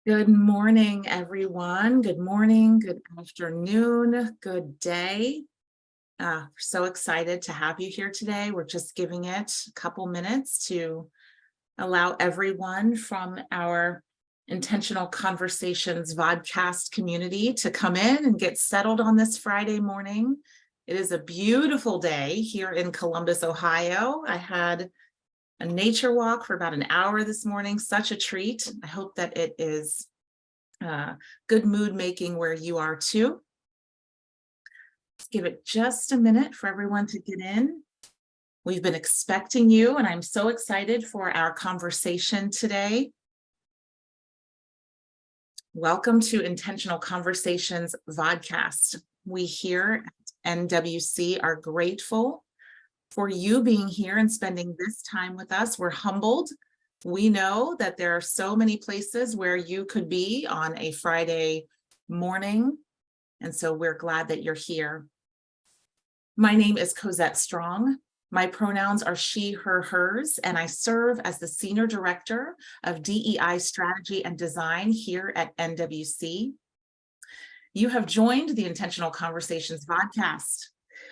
Good morning, everyone. Good morning, good afternoon, good day. We're so excited to have you here today. We're just giving it a couple minutes to allow everyone from our Intentional Conversations VodCast community to come in and get settled on this Friday morning. It is a beautiful day here in Columbus, Ohio. I had a nature walk for about an hour this morning. Such a treat. I hope that it is good mood making where you are too. Let's give it just a minute for everyone to get in. We've been expecting you, and I'm so excited for our conversation today. Welcome to Intentional Conversations VodCast. We here at NWC are grateful for you being here and spending this time with us. We're humbled. We know that there are so many places where you could be on a Friday morning, and so we're glad that you're here. My name is Cosette Strong. My pronouns are she, her, hers, and I serve as the Senior Director of DEI Strategy and Design here at NWC. You have joined the Intentional Conversations VodCast,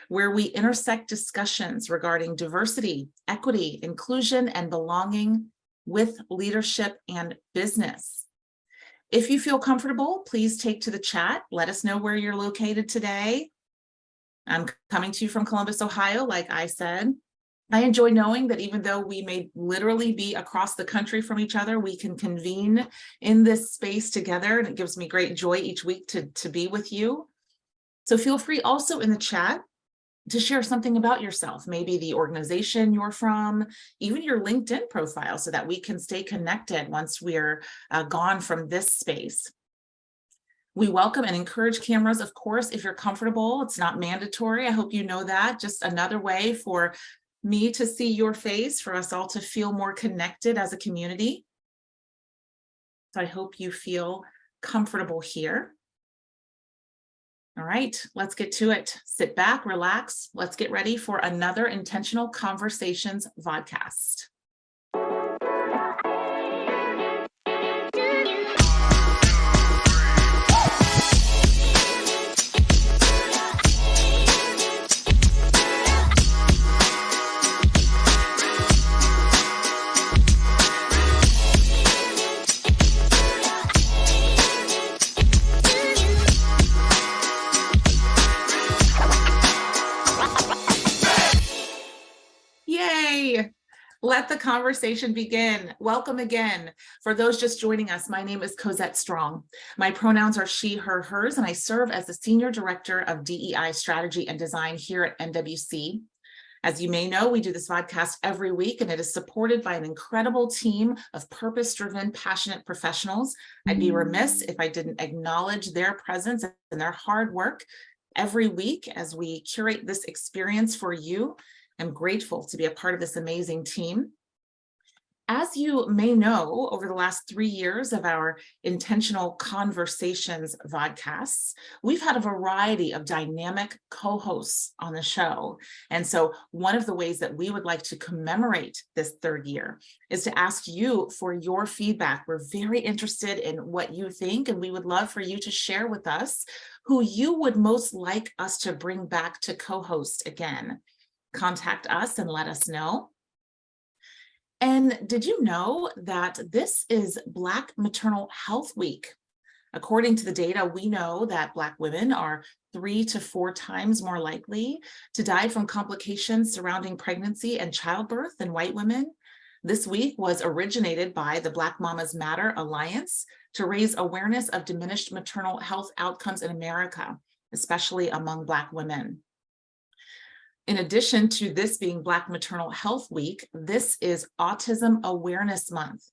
where we intersect discussions regarding diversity, equity, inclusion, and belonging with leadership and business. If you feel comfortable, please take to the chat. Let us know where you're located today. I'm coming to you from Columbus, Ohio, like I said. I enjoy knowing that even though we may literally be across the country from each other, we can convene in this space together, and it gives me great joy each week to be with you. So feel free also in the chat to share something about yourself, maybe the organization you're from, even your LinkedIn profile, so that we can stay connected once we're gone from this space. We welcome and encourage cameras, of course, if you're comfortable. It's not mandatory. I hope you know that. Just another way for me to see your face, for us all to feel more connected as a community. So I hope you feel comfortable here. All right, let's get to it. Sit back, relax. Let's get ready for another Intentional Conversations VodCast. Yay! Let the conversation begin. Welcome again. For those just joining us, my name is Cosette Strong. My pronouns are she, her, hers, and I serve as the Senior Director of DEI Strategy and Design here at NWC. As you may know, we do this podcast every week, and it is supported by an incredible team of purpose-driven, passionate professionals. I'd be remiss if I didn't acknowledge their presence and their hard work every week as we curate this experience for you. I'm grateful to be a part of this amazing team. As you may know, over the last 3 years of our Intentional Conversations VodCasts, we've had a variety of dynamic co-hosts on the show. And so one of the ways that we would like to commemorate this 3rd year is to ask you for your feedback. We're very interested in what you think, and we would love for you to share with us who you would most like us to bring back to co-host again. Contact us and let us know. And did you know that this is Black Maternal Health Week? According to the data, we know that Black women are 3 to 4 times more likely to die from complications surrounding pregnancy and childbirth than white women. This week was originated by the Black Mamas Matter Alliance to raise awareness of diminished maternal health outcomes in America, especially among Black women. In addition to this being Black Maternal Health Week, this is Autism Awareness Month.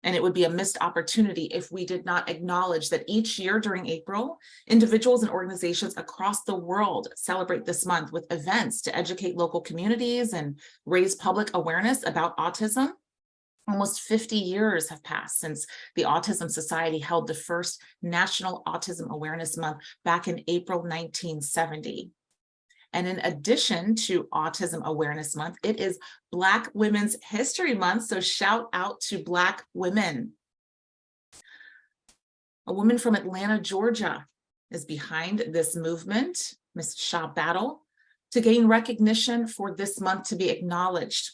And it would be a missed opportunity if we did not acknowledge that each year during April, individuals and organizations across the world celebrate this month with events to educate local communities and raise public awareness about autism. Almost 50 years have passed since the Autism Society held the first National Autism Awareness Month back in April 1970. And in addition to Autism Awareness Month, it is Black Women's History Month, so shout out to Black women. A woman from Atlanta, Georgia, is behind this movement, Miss Shaw Battle, to gain recognition for this month to be acknowledged.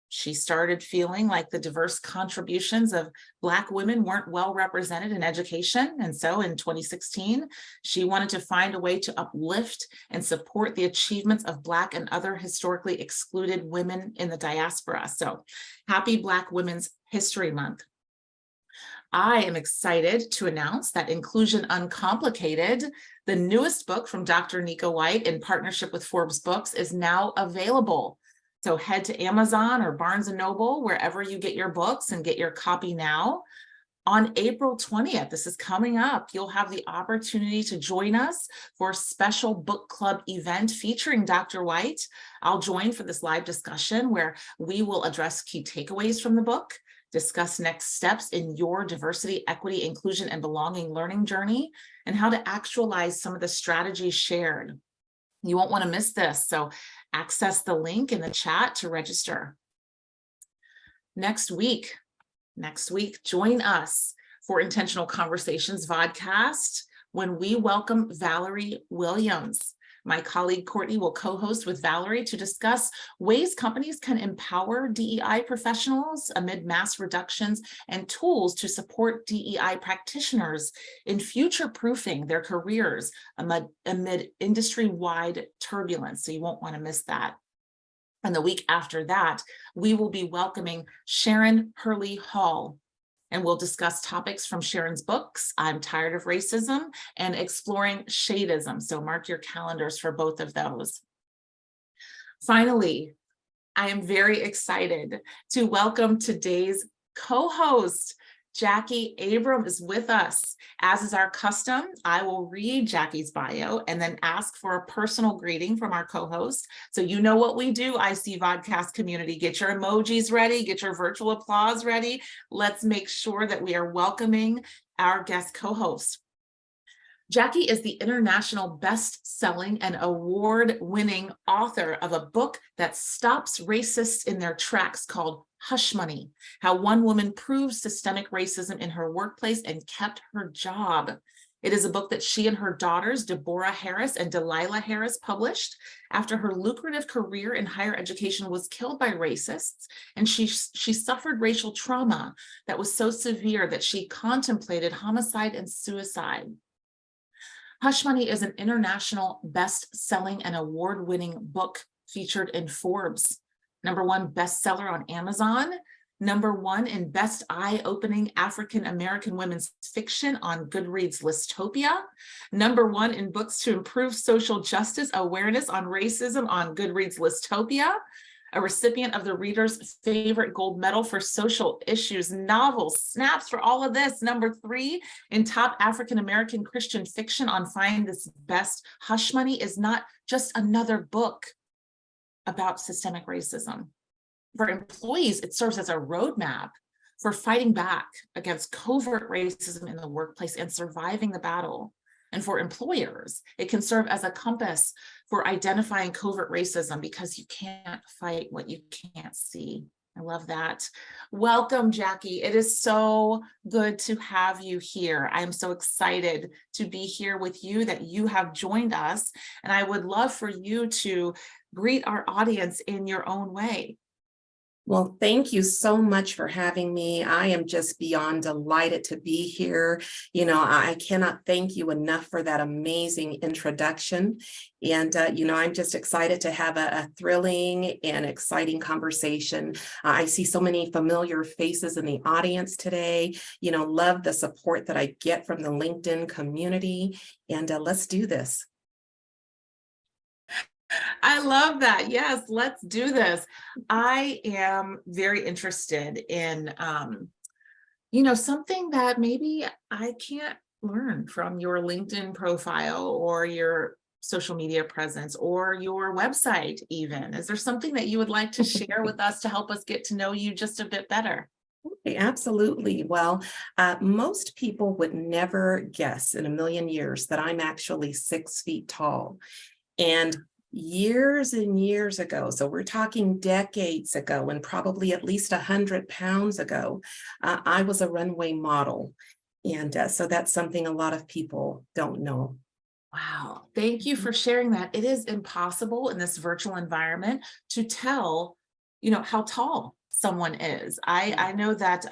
She started feeling like the diverse contributions of Black women weren't well represented in education. And so in 2016, she wanted to find a way to uplift and support the achievements of Black and other historically excluded women in the diaspora. So happy Black Women's History Month. I am excited to announce that Inclusion Uncomplicated, the newest book from Dr. Nika White in partnership with Forbes Books, is now available. So head to Amazon or Barnes & Noble, wherever you get your books, and get your copy now. On April 20th, this is coming up, you'll have the opportunity to join us for a special book club event featuring Dr. White. I'll join for this live discussion where we will address key takeaways from the book, discuss next steps in your diversity, equity, inclusion, and belonging learning journey, and how to actualize some of the strategies shared. You won't want to miss this, so access the link in the chat to register. Next week, join us for Intentional Conversations VodCast when we welcome Valerie Williams. My colleague Courtney will co-host with Valerie to discuss ways companies can empower DEI professionals amid mass reductions and tools to support DEI practitioners in future-proofing their careers amid industry-wide turbulence. So you won't want to miss that. And the week after that, we will be welcoming Sharon Hurley Hall, and we'll discuss topics from Sharon's books, I'm Tired of Racism, and Exploring Shadeism. So mark your calendars for both of those. Finally, I am very excited to welcome today's co-host. Jacquie Abram is with us. As is our custom, I will read Jacquie's bio and then ask for a personal greeting from our co-host. So you know what we do, IC VodCast community. Get your emojis ready, get your virtual applause ready. Let's make sure that we are welcoming our guest co-host. Jacquie is the international best-selling and award-winning author of a book that stops racists in their tracks called Hush Money: How One Woman Proved Systemic Racism in Her Workplace and Kept Her Job. It is a book that she and her daughters, Deborah Harris and Delilah Harris, published after her lucrative career in higher education was killed by racists, and she suffered racial trauma that was so severe that she contemplated homicide and suicide. Hush Money is an international best-selling and award-winning book featured in Forbes, #1 bestseller on Amazon, #1 in best eye-opening African-American women's fiction on Goodreads Listopia, #1 in books to improve social justice awareness on racism on Goodreads Listopia, a recipient of the reader's favorite gold medal for social issues novels, snaps for all of this, #3 in top African-American Christian fiction on Find This Best. Hush Money is not just another book about systemic racism. For employees, it serves as a roadmap for fighting back against covert racism in the workplace and surviving the battle. And for employers, it can serve as a compass for identifying covert racism, because you can't fight what you can't see. I love that. Welcome, Jacquie. It is so good to have you here. I am so excited to be here with you, that you have joined us. And I would love for you to greet our audience in your own way. Well, thank you so much for having me. I am just beyond delighted to be here. I cannot thank you enough for that amazing introduction. And, I'm just excited to have a thrilling and exciting conversation. I see so many familiar faces in the audience today. Love the support that I get from the LinkedIn community. And let's do this. I love that. Yes, let's do this. I am very interested in, something that maybe I can't learn from your LinkedIn profile or your social media presence or your website even. Is there something that you would like to share with us to help us get to know you just a bit better? Okay, absolutely. Well, most people would never guess in a million years that I'm actually 6 feet tall. And years and years ago, so we're talking decades ago, and probably at least 100 pounds ago, I was a runway model. And so that's something a lot of people don't know. Wow. Thank you for sharing that. It is impossible in this virtual environment to tell, how tall someone is. I know that,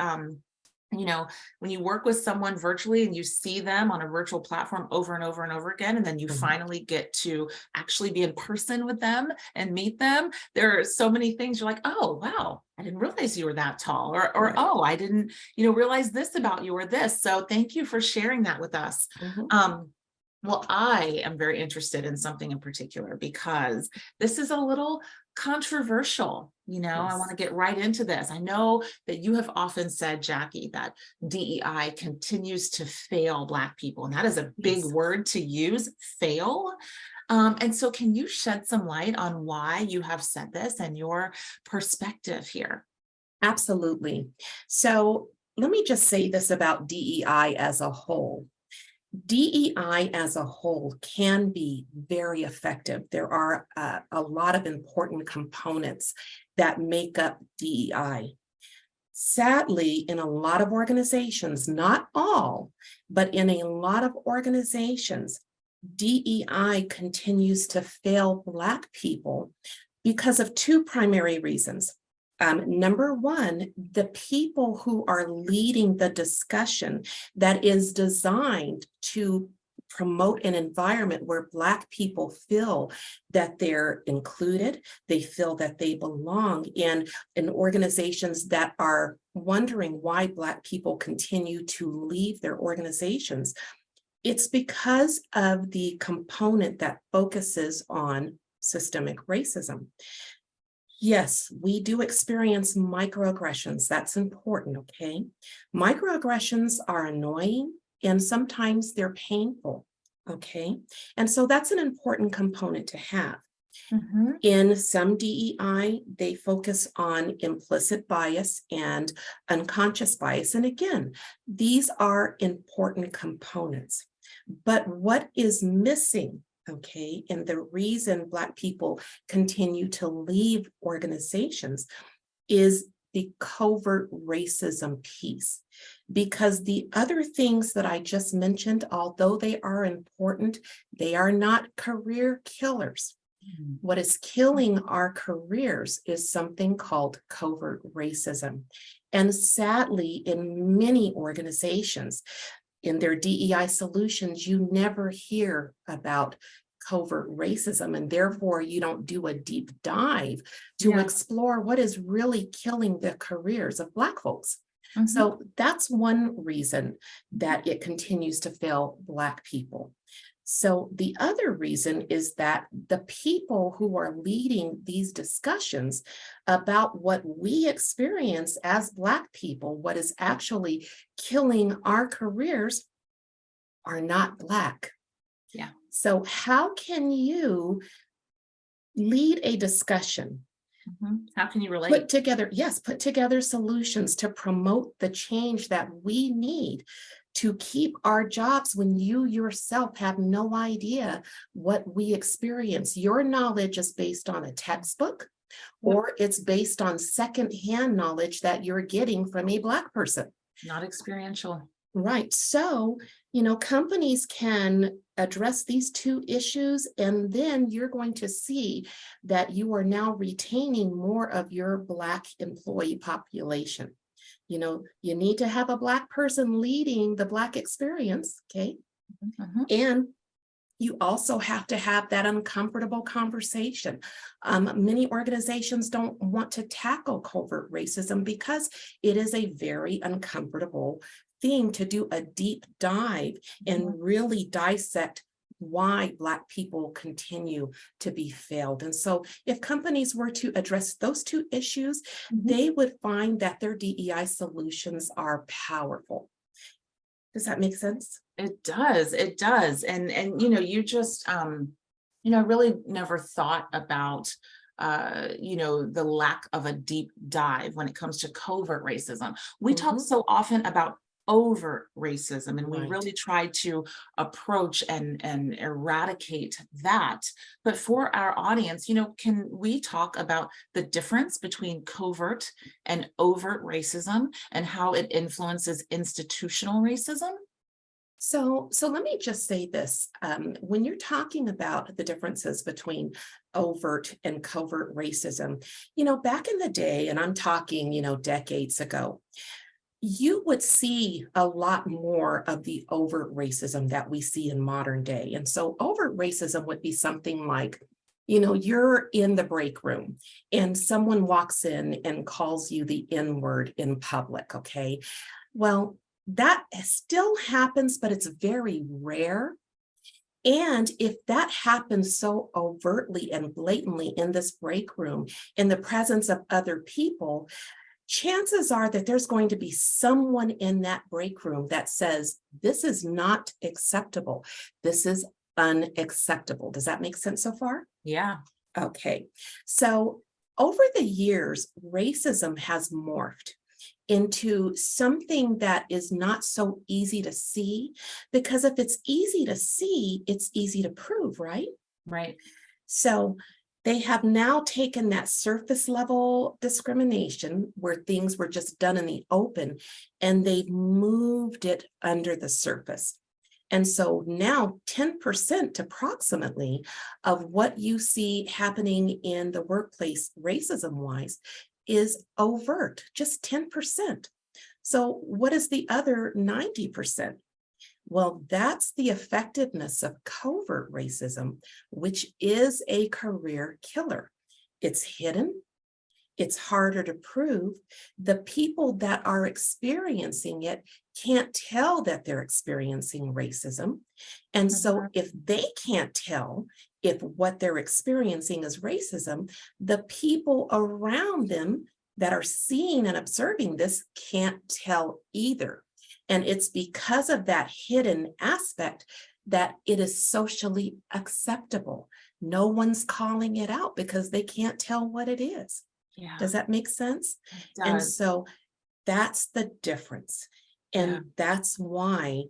when you work with someone virtually and you see them on a virtual platform over and over and over again, and then you Mhm. finally get to actually be in person with them and meet them, there are so many things you're like, oh, wow, I didn't realize you were that tall, or Right. oh, I didn't, realize this about you or this. So thank you for sharing that with us. Mhm. Well, I am very interested in something in particular because this is a little controversial. I want Yes. to get right into this. I know that you have often said, Jacquie, that DEI continues to fail Black people, and that is a big Yes. word to use, fail. And so can you shed some light on why you have said this and your perspective here? Absolutely. So let me just say this about DEI as a whole. DEI as a whole can be very effective. There are a lot of important components that make up DEI. Sadly, in a lot of organizations, not all, but in a lot of organizations, DEI continues to fail Black people because of two primary reasons. Number one, the people who are leading the discussion that is designed to promote an environment where Black people feel that they're included, they feel that they belong in organizations that are wondering why Black people continue to leave their organizations. It's because of the component that focuses on systemic racism. Yes, we do experience microaggressions. That's important, okay? Microaggressions are annoying and sometimes they're painful, okay? And so that's an important component to have. Mhm. In some DEI, they focus on implicit bias and unconscious bias. And again, these are important components. But what is missing, okay, and the reason Black people continue to leave organizations is the covert racism piece. Because the other things that I just mentioned, although they are important, they are not career killers. What is killing our careers is something called covert racism. And sadly, in many organizations, in their DEI solutions, you never hear about covert racism, and therefore you don't do a deep dive to Yeah. explore what is really killing the careers of Black folks. Mhm. So that's one reason that it continues to fail Black people. So the other reason is that the people who are leading these discussions about what we experience as Black people, what is actually killing our careers, are not Black. Yeah. So how can you lead a discussion, How can you relate? put together solutions to promote the change that we need to keep our jobs when you yourself have no idea what we experience? Your knowledge is based on a textbook, Yep. or it's based on secondhand knowledge that you're getting from a Black person. Not experiential. Right. So, companies can address these two issues, and then you're going to see that you are now retaining more of your Black employee population. You need to have a Black person leading the Black experience, okay? Mhm. And you also have to have that uncomfortable conversation. Many organizations don't want to tackle covert racism because it is a very uncomfortable thing to do a deep dive and really dissect why Black people continue to be failed. And so if companies were to address those two issues, they would find that their DEI solutions are powerful. Does that make sense? It does. It does. You just I really never thought about the lack of a deep dive when it comes to covert racism. We talk Mhm. so often about overt racism, and we Right. really try to approach and eradicate that. But for our audience, can we talk about the difference between covert and overt racism and how it influences institutional racism? So let me just say this. When you're talking about the differences between overt and covert racism, back in the day, and I'm talking, decades ago, you would see a lot more of the overt racism that we see in modern day. And so overt racism would be something like, you're in the break room and someone walks in and calls you the N word in public. Okay. Well, that still happens, but it's very rare. And if that happens so overtly and blatantly in this break room, in the presence of other people, chances are that there's going to be someone in that break room that says, this is not acceptable. This is unacceptable. Does that make sense so far? Yeah. Okay. So over the years, racism has morphed into something that is not so easy to see, because if it's easy to see, it's easy to prove, right? Right. So they have now taken that surface level discrimination where things were just done in the open, and they've moved it under the surface. And so now 10% approximately of what you see happening in the workplace racism wise is overt, just 10%. So what is the other 90%? Well, that's the effectiveness of covert racism, which is a career killer. It's hidden. It's harder to prove. The people that are experiencing it can't tell that they're experiencing racism. And so if they can't tell if what they're experiencing is racism, the people around them that are seeing and observing this can't tell either. And it's because of that hidden aspect that it is socially acceptable. No one's calling it out because they can't tell what it is. Yeah. Does that make sense? It And does. so that's the difference. And Yeah. that's why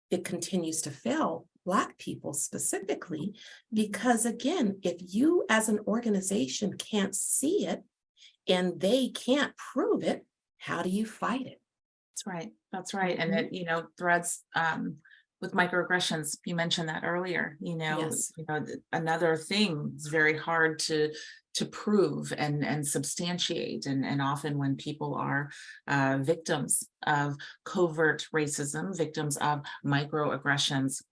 it continues to fail Black people specifically, because again, if you as an organization can't see it and they can't prove it, how do you fight it? That's right. That's right. And Mhm. it, threads with microaggressions, you mentioned that earlier, Yes. another thing is very hard to prove and substantiate. And often when people are victims of covert racism, victims of microaggressions,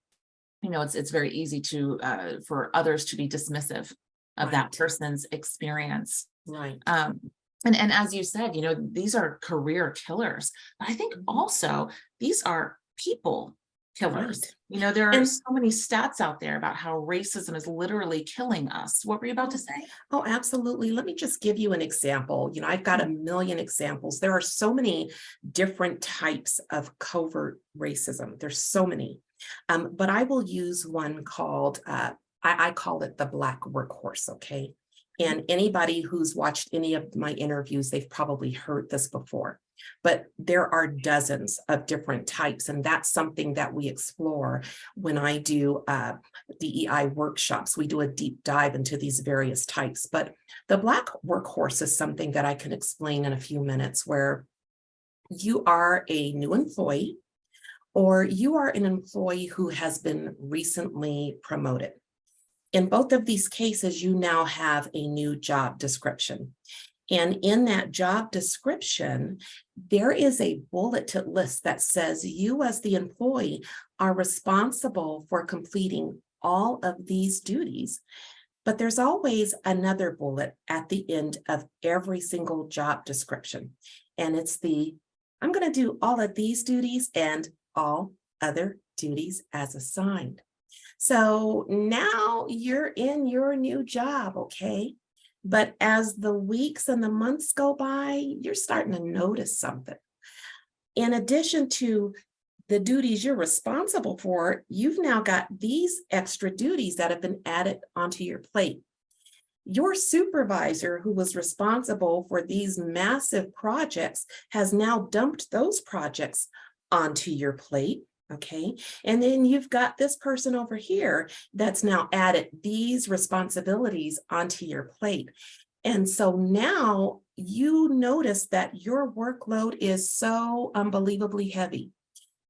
it's very easy to for others to be dismissive of that Right. person's experience. Right. And as you said, these are career killers, but I think Mhm. also these are people killers. Right. There are And so many stats out there about how racism is literally killing us. What were you about to say? oh, absolutely. Let me just give you an example. I've got a million examples. There are so many different types of covert racism. There's so many. But I will use one called, I call it the Black workhorse, okay? And anybody who's watched any of my interviews, they've probably heard this before. But there are dozens of different types, and that's something that we explore when I do DEI workshops. We do a deep dive into these various types. But the Black workhorse is something that I can explain in a few minutes, where you are a new employee or you are an employee who has been recently promoted. In both of these cases, you now have a new job description. And in that job description, there is a bulleted list that says you as the employee are responsible for completing all of these duties. But there's always another bullet at the end of every single job description. And it's I'm going to do all of these duties and all other duties as assigned. So now you're in your new job, okay? But as the weeks and the months go by, you're starting to notice something. In addition to the duties you're responsible for, you've now got these extra duties that have been added onto your plate. Your supervisor, who was responsible for these massive projects, has now dumped those projects onto your plate. Okay. And then you've got this person over here that's now added these responsibilities onto your plate. And so now you notice that your workload is so unbelievably heavy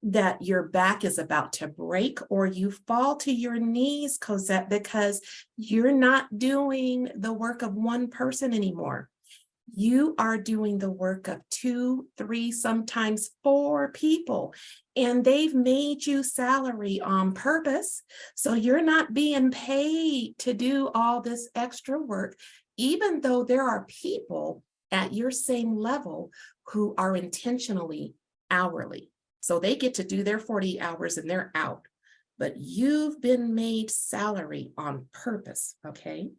that your back is about to break, or you fall to your knees, Cosette, because you're not doing the work of one person anymore. You are doing the work of 2, 3, sometimes 4 people, and they've made you salary on purpose. So you're not being paid to do all this extra work, even though there are people at your same level who are intentionally hourly. So they get to do their 40 hours and they're out. But you've been made salary on purpose, okay?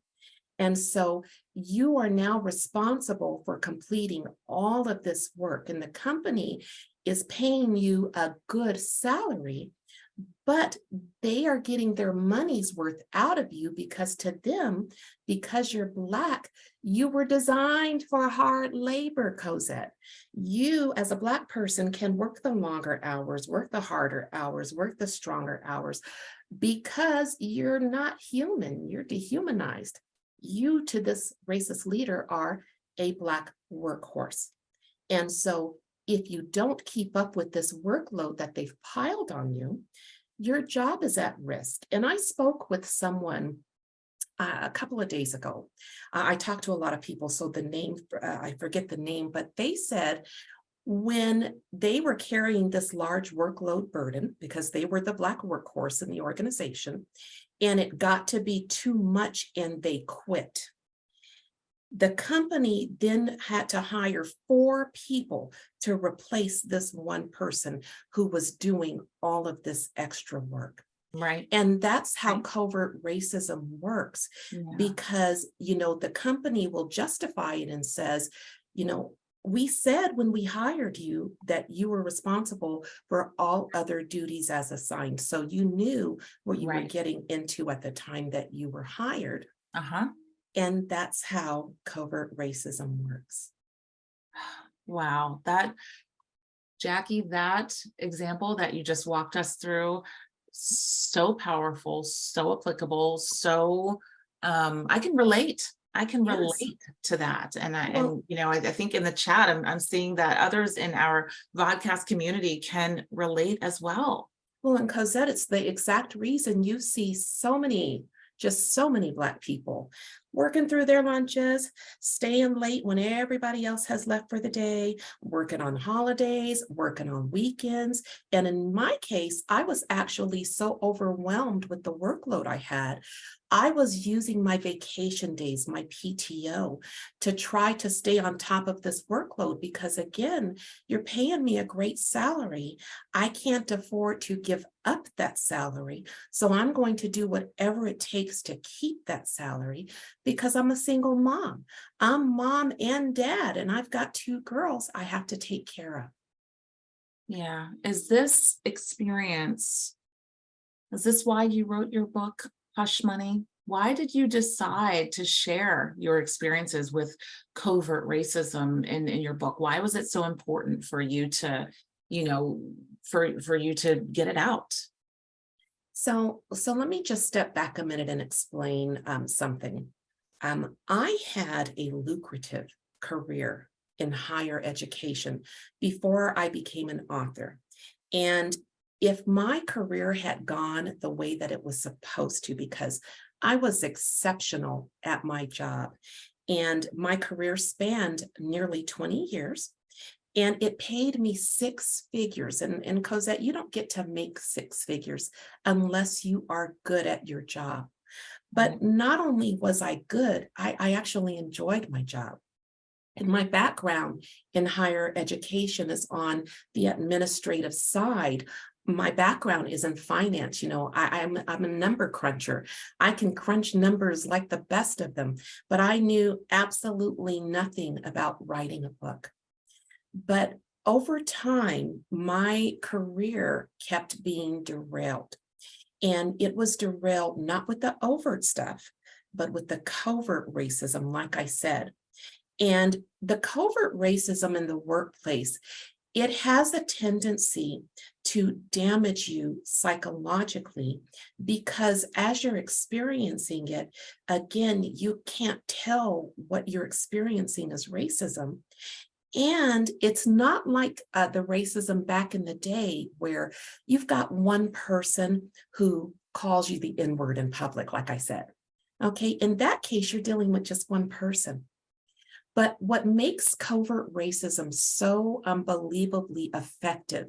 And so you are now responsible for completing all of this work, and the company is paying you a good salary, but they are getting their money's worth out of you because to them, because you're Black, you were designed for hard labor, Cosette. You, as a Black person, can work the longer hours, work the harder hours, work the stronger hours, because you're not human, you're dehumanized. You, to this racist leader, are a Black workhorse. And so if you don't keep up with this workload that they've piled on you, your job is at risk. And I spoke with someone a couple of days ago. I talked to a lot of people, so the name, I forget the name, but they said when they were carrying this large workload burden, because they were the Black workhorse in the organization, and it got to be too much and they quit. The company then had to hire 4 people to replace this one person who was doing all of this extra work. Right. And that's how covert racism works, because, the company will justify it and says, we said when we hired you that you were responsible for all other duties as assigned. So you knew what you were getting into at the time that you were hired. And that's how covert racism works. Wow. Jacquie, that example that you just walked us through, so powerful, so applicable, so I can relate. I can relate to that. And I think in the chat, I'm seeing that others in our VodCast community can relate as well. Well, and Cosette, it's the exact reason you see so many Black people working through their lunches, staying late when everybody else has left for the day, working on holidays, working on weekends. And in my case, I was actually so overwhelmed with the workload I had. I was using my vacation days, my PTO, to try to stay on top of this workload because, again, you're paying me a great salary. I can't afford to give up that salary. So I'm going to do whatever it takes to keep that salary because I'm a single mom. I'm mom and dad, and I've got 2 girls I have to take care of. Yeah. Is this why you wrote your book, Hush Money? Why did you decide to share your experiences with covert racism in your book? Why was it so important for you to, for you to get it out? So let me just step back a minute and explain something. I had a lucrative career in higher education before I became an author. And if my career had gone the way that it was supposed to, because I was exceptional at my job, and my career spanned nearly 20 years, and it paid me 6 figures. And Cosette, you don't get to make 6 figures unless you are good at your job. But not only was I good, I actually enjoyed my job. And my background in higher education is on the administrative side. My background is in finance. I'm a number cruncher. I can crunch numbers like the best of them, but I knew absolutely nothing about writing a book. But over time, my career kept being derailed. And it was derailed not with the overt stuff, but with the covert racism, like I said. And the covert racism in the workplace it has a tendency to damage you psychologically because as you're experiencing it, again, you can't tell what you're experiencing as racism. And it's not like the racism back in the day where you've got one person who calls you the N-word in public, like I said. Okay, in that case, you're dealing with just one person. But what makes covert racism so unbelievably effective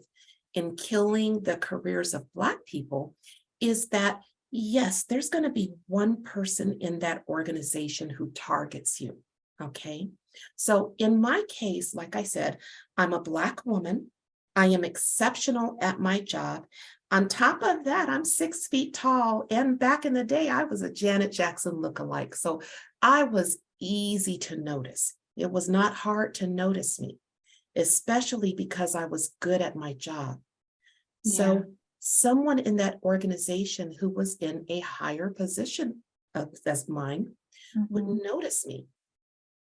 in killing the careers of Black people is that, yes, there's going to be one person in that organization who targets you. Okay. So in my case, like I said, I'm a Black woman. I am exceptional at my job. On top of that, I'm 6 feet tall. And back in the day, I was a Janet Jackson lookalike. So I was easy to notice. It was not hard to notice me, especially because I was good at my job. So someone in that organization who was in a higher position as mine would notice me.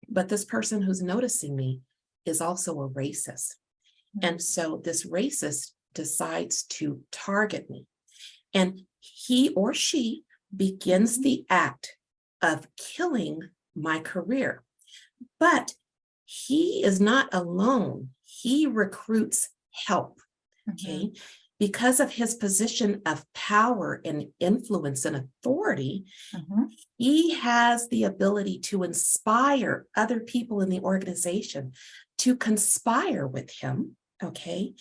But this person who's noticing me is also a racist. And so this racist decides to target me. And he or she begins the act of killing my career. But he is not alone. He recruits help. Okay. Because of his position of power and influence and authority, he has the ability to inspire other people in the organization to conspire with him. Okay.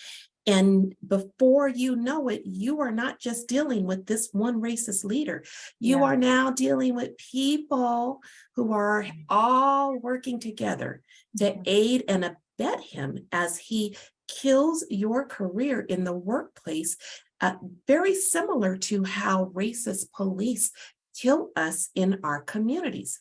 And before you know it, you are not just dealing with this one racist leader. You are now dealing with people who are all working together to aid and abet him as he kills your career in the workplace, very similar to how racist police kill us in our communities.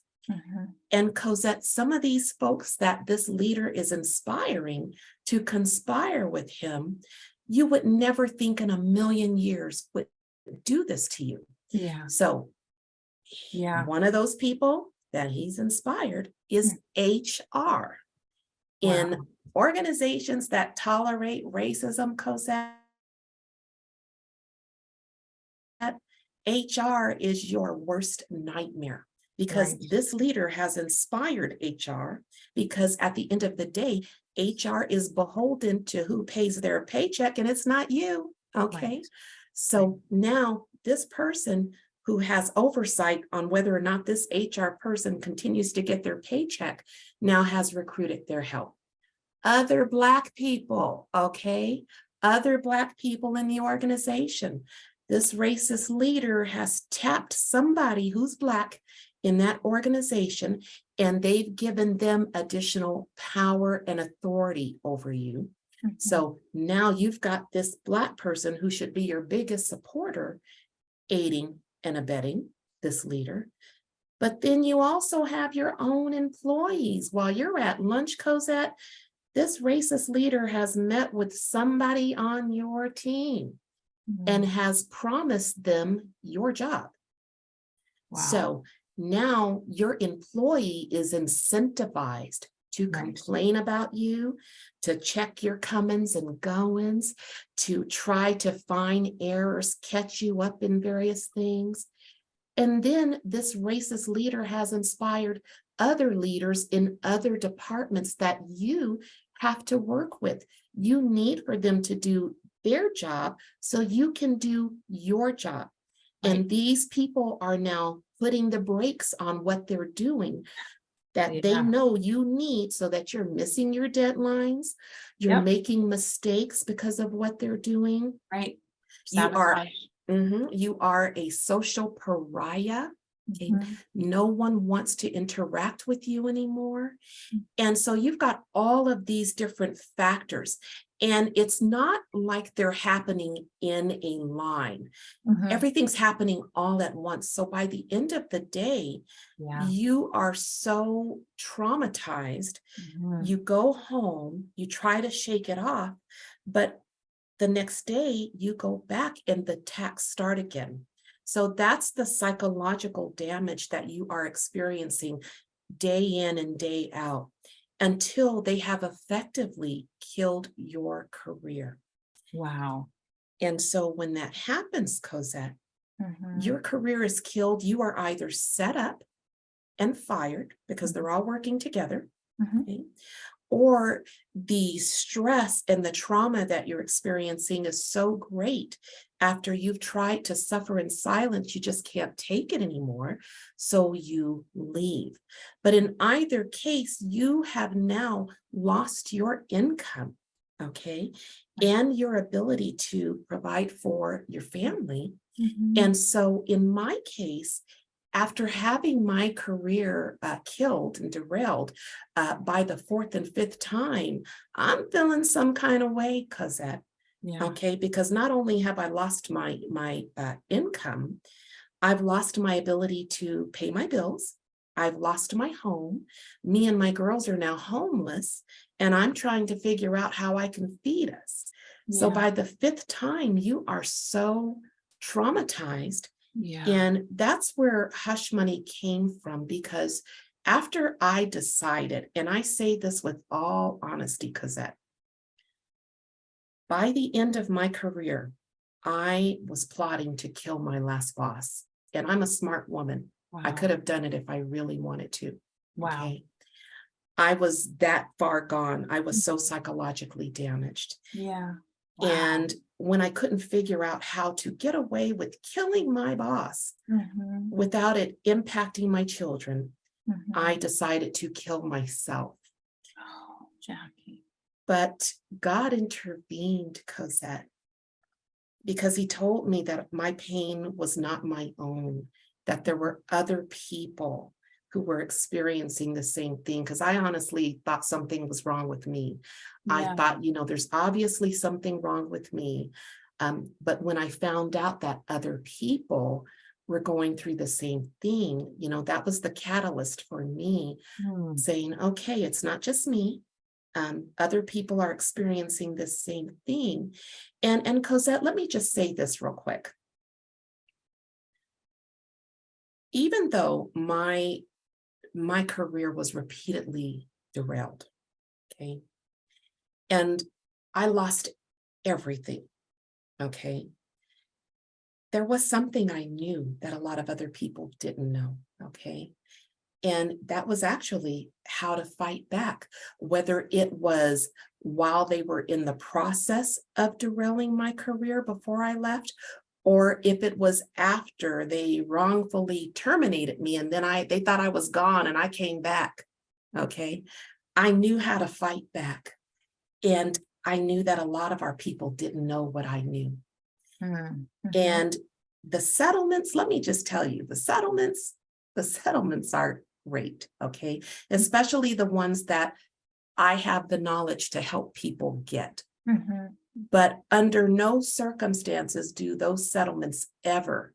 And Cosette, some of these folks that this leader is inspiring to conspire with him, you would never think in a million years would do this to you. So one of those people that he's inspired is HR. In organizations that tolerate racism, Cosette, HR is your worst nightmare. Because this leader has inspired HR, because at the end of the day, HR is beholden to who pays their paycheck, and it's not you, okay? So now this person who has oversight on whether or not this HR person continues to get their paycheck now has recruited their help. Other Black people, okay? Other Black people in the organization. This racist leader has tapped somebody who's Black in that organization, and they've given them additional power and authority over you. So now you've got this Black person who should be your biggest supporter, aiding and abetting this leader. But then you also have your own employees. While you're at lunch, Cosette, this racist leader has met with somebody on your team and has promised them your job. So now your employee is incentivized to complain about you, to check your comings and goings, to try to find errors, catch you up in various things. And then this racist leader has inspired other leaders in other departments that you have to work with. You need for them to do their job so you can do your job. And these people are now putting the brakes on what they're doing that they know you need, so that you're missing your deadlines, you're making mistakes because of what they're doing. You are a social pariah. Okay? No one wants to interact with you anymore. And so you've got all of these different factors, and it's not like they're happening in a line. Everything's happening all at once. So by the end of the day, you are so traumatized. You go home, you try to shake it off, but the next day you go back and the attacks start again. So that's the psychological damage that you are experiencing day in and day out. until they have effectively killed your career. Wow. And so when that happens, Cosette, Mhm. your career is killed. You are either set up and fired because they're all working together, Mhm. okay? Or the stress and the trauma that you're experiencing is so great after you've tried to suffer in silence, you just can't take it anymore. So you leave. But in either case, you have now lost your income, okay? And your ability to provide for your family. Mhm. And so in my case, after having my career killed and derailed by the fourth and fifth time, I'm feeling some kind of way, Cosette. Yeah. Okay, because not only have I lost my income, I've lost my ability to pay my bills. I've lost my home. Me and my girls are now homeless, and I'm trying to figure out how I can feed us. So Yeah. by the fifth time, you are so traumatized. Yeah. And that's where hush money came from, because after I decided, and I say this with all honesty, Cosette, by the end of my career, I was plotting to kill my last boss. And I'm a smart woman. I Wow. could have done it if I really wanted to. Wow. Okay. I was that far gone. I was so psychologically damaged. Yeah. Wow. And when I couldn't figure out how to get away with killing my boss Mhm. without it impacting my children, Mhm. I decided to kill myself. Oh, Jacquie. But God intervened, Cosette, because he told me that my pain was not my own, that there were other people who were experiencing the same thing. Because I honestly thought something was wrong with me. I Yeah. thought, there's obviously something wrong with me. But when I found out that other people were going through the same thing, that was the catalyst for me Hmm. saying, okay, it's not just me. Other people are experiencing the same thing. And Cosette, let me just say this real quick. Even though my career was repeatedly derailed, okay, and I lost everything, okay, there was something I knew that a lot of other people didn't know, okay? And that was actually how to fight back, whether it was while they were in the process of derailing my career before I left, or if it was after they wrongfully terminated me and then they thought I was gone and I came back. Okay. I knew how to fight back. And I knew that a lot of our people didn't know what I knew. Mhm. And the settlements, let me just tell you, the settlements are great, okay? Especially the ones that I have the knowledge to help people get. Mhm. But under no circumstances do those settlements ever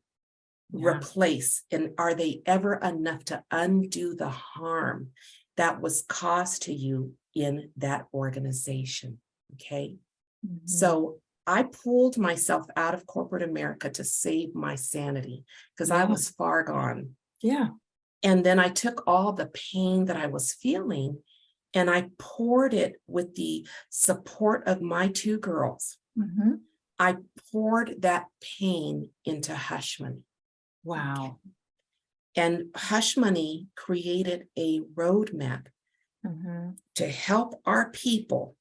Yeah. replace, and are they ever enough to undo the harm that was caused to you in that organization, okay? Mhm. So I pulled myself out of corporate America to save my sanity because I Yeah. was far gone. Yeah. And then I took all the pain that I was feeling and I poured it with the support of my two girls. Mhm. I poured that pain into hush money. Wow. And hush money created a roadmap Mhm. to help our people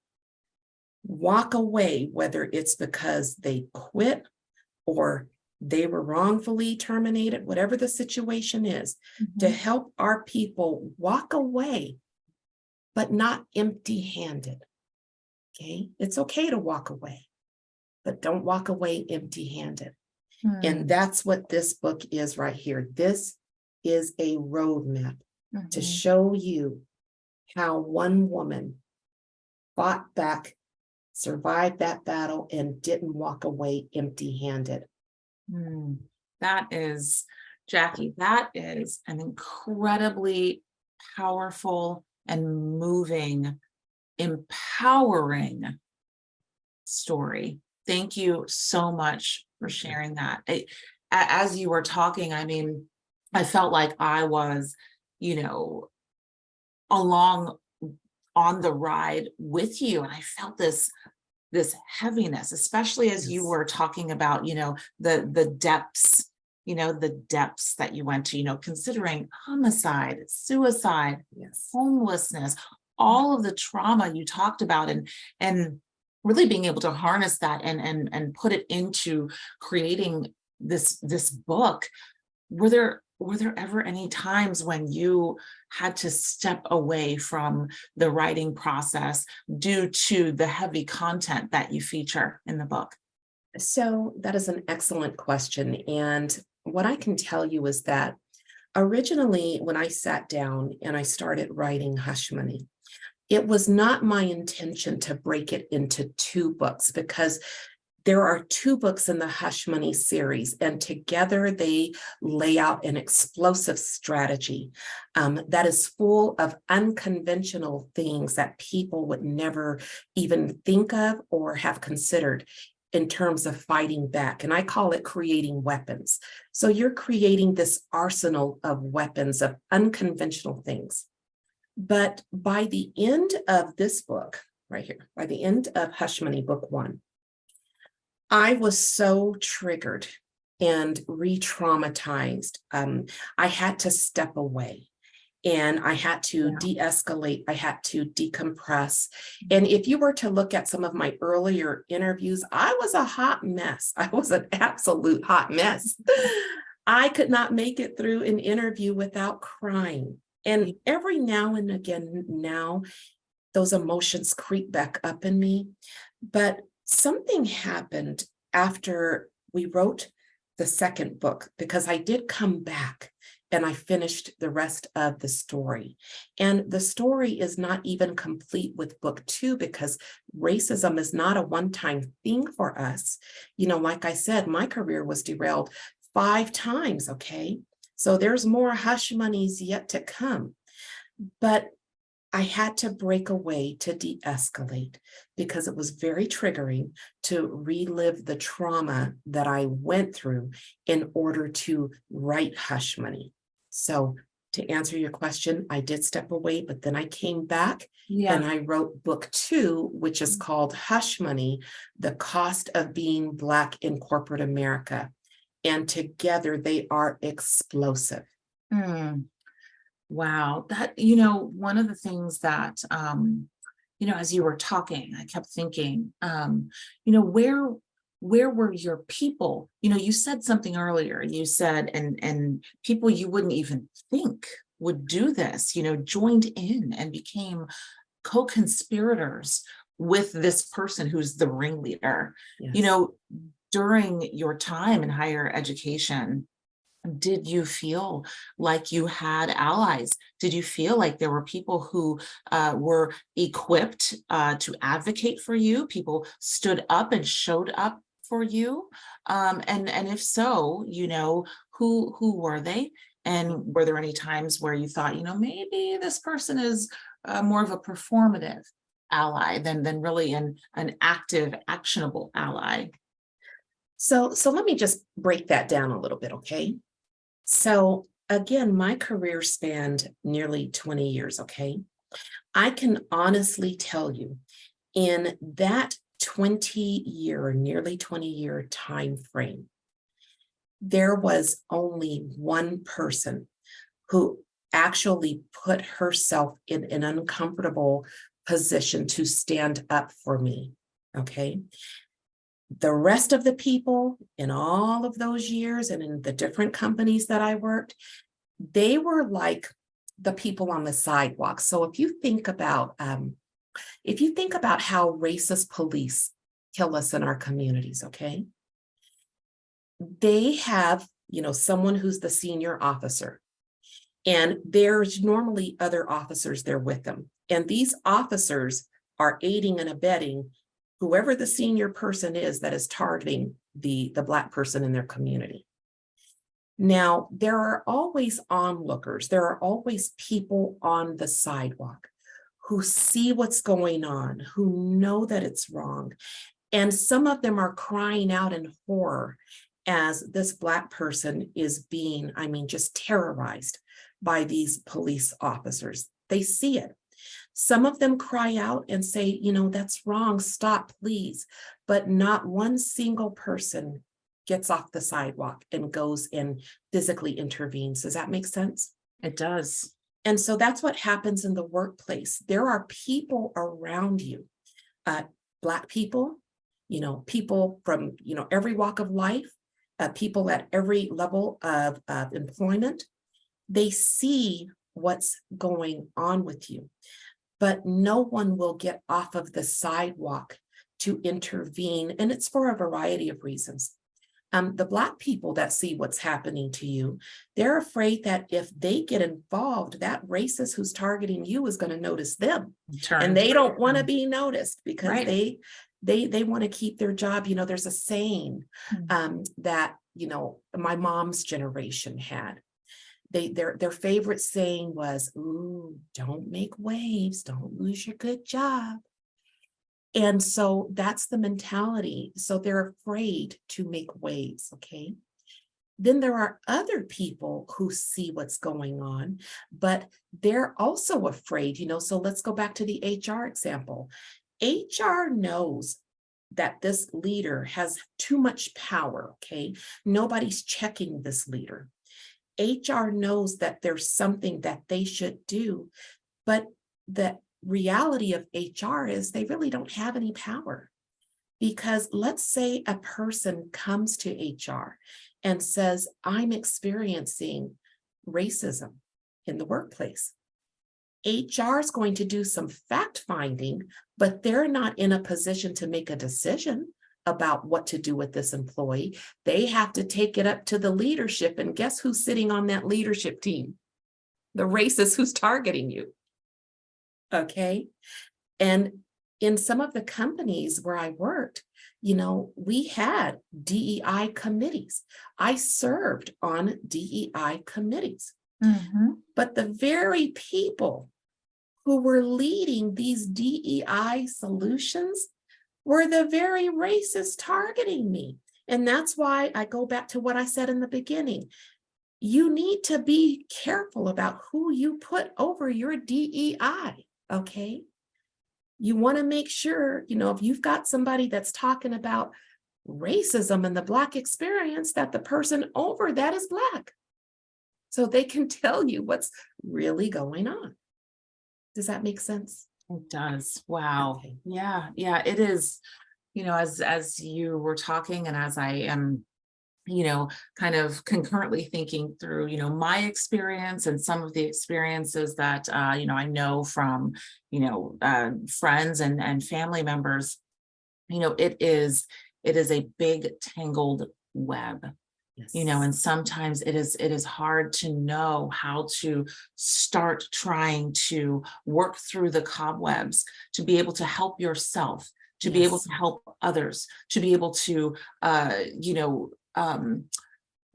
walk away, whether it's because they quit or they were wrongfully terminated, whatever the situation is, to Mhm. help our people walk away, but not empty-handed. Okay? It's okay to walk away, but don't walk away empty-handed. And Hmm. that's what this book is right here. This is a roadmap to Mhm. show you how one woman fought back, survived that battle, and didn't walk away empty-handed. Hmm. That is, Jacquie, that is an incredibly powerful and moving, empowering story. Thank you so much for sharing that. As you were talking, I mean, I felt like I was, you know, along on the ride with you. And I felt this heaviness, especially as you Yes. were talking about, the depths, the depths that you went to, considering homicide, suicide, Yes. homelessness, all of the trauma you talked about, and really being able to harness that and put it into creating this book. Were there ever any times when you had to step away from the writing process due to the heavy content that you feature in the book? So that is an excellent question. And what I can tell you is that originally, when I sat down and I started writing Hush Money, it was not my intention to break it into two books, because there are two books in the Hush Money series, and together they lay out an explosive strategy that is full of unconventional things that people would never even think of or have considered in terms of fighting back. And I call it creating weapons. So you're creating this arsenal of weapons, of unconventional things. But by the end of this book, right here, by the end of Hush Money, book 1, I was so triggered and re-traumatized. I had to step away and I had to de-escalate. I had to decompress. And if you were to look at some of my earlier interviews, I was a hot mess. I was an absolute hot mess. I could not make it through an interview without crying. And every now and again, now those emotions creep back up in me. But something happened after we wrote the second book, because I did come back and I finished the rest of the story. And the story is not even complete with book 2, because racism is not a one-time thing for us. Like I said, my career was derailed 5 times, okay? So there's more Hush Monies yet to come. But I had to break away to de-escalate, because it was very triggering to relive the trauma that I went through in order to write Hush Money. So to answer your question, I did step away, but then I came back and I wrote book 2, which is called Hush Money, The Cost of Being Black in Corporate America. And together they are explosive. Wow. That, one of the things that, as you were talking, I kept thinking, where were your people? You said something earlier. You said, and people you wouldn't even think would do this, joined in and became co-conspirators with this person who's the ringleader. Yes. During your time in higher education, did you feel like you had allies? Did you feel like there were people who were equipped to advocate for you? People stood up and showed up for you? And if so, who were they? And were there any times where you thought, maybe this person is more of a performative ally than really an active, actionable ally? So let me just break that down a little bit, okay? So again, my career spanned nearly 20 years, okay? I can honestly tell you, in that nearly 20-year time frame, there was only one person who actually put herself in an uncomfortable position to stand up for me, okay? The rest of the people in all of those years and in the different companies that I worked, they were like the people on the sidewalk. So if you think about how racist police kill us in our communities, okay? They have, someone who's the senior officer, and there's normally other officers there with them. And these officers are aiding and abetting whoever the senior person is that is targeting the Black person in their community. Now, there are always onlookers. There are always people on the sidewalk who see what's going on, who know that it's wrong. And some of them are crying out in horror as this Black person is being, just terrorized by these police officers. They see it. Some of them cry out and say, you know, that's wrong, stop, please. But not one single person gets off the sidewalk and goes and physically intervenes. Does that make sense? It does. And so that's what happens in the workplace. There are people around you, Black people, you know, people from, you know, every walk of life, people at every level of employment. They see what's going on with you, but no one will get off of the sidewalk to intervene. And it's for a variety of reasons. The Black people that see what's happening to you, they're afraid that if they get involved, that racist who's targeting you is going to notice them. And they don't want to be noticed because they want to keep their job. You know, there's a saying that, you know, my mom's generation had. Their favorite saying was, "Ooh, don't make waves, don't lose your good job." And so that's the mentality. So they're afraid to make waves, okay? Then there are other people who see what's going on, but they're also afraid, you know. So let's go back to the HR example. HR knows that this leader has too much power, okay? Nobody's checking this leader. HR knows that there's something that they should do, but the reality of HR is they really don't have any power. Because let's say a person comes to HR and says, I'm experiencing racism in the workplace. HR is going to do some fact finding, but they're not in a position to make a decision about what to do with this employee. They have to take it up to the leadership. And guess who's sitting on that leadership team? The racist who's targeting you. Okay. And in some of the companies where I worked, you know, we had DEI committees. I served on DEI committees. But the very people who were leading these DEI solutions were the very racists targeting me. And that's why I go back to what I said in the beginning. You need to be careful about who you put over your DEI, okay? You want to make sure, you know, if you've got somebody that's talking about racism and the Black experience, that the person over that is Black. So they can tell you what's really going on. Does that make sense? It does. Wow. Okay. Yeah. Yeah, it is. You know, as you were talking and as I am, you know, kind of concurrently thinking through, you know, my experience and some of the experiences that, you know, I know from, you know, friends and family members, you know, it is a big tangled web. Yes. You know, and sometimes it is hard to know how to start trying to work through the cobwebs, to be able to help yourself, to be able to help others, to be able to, you know,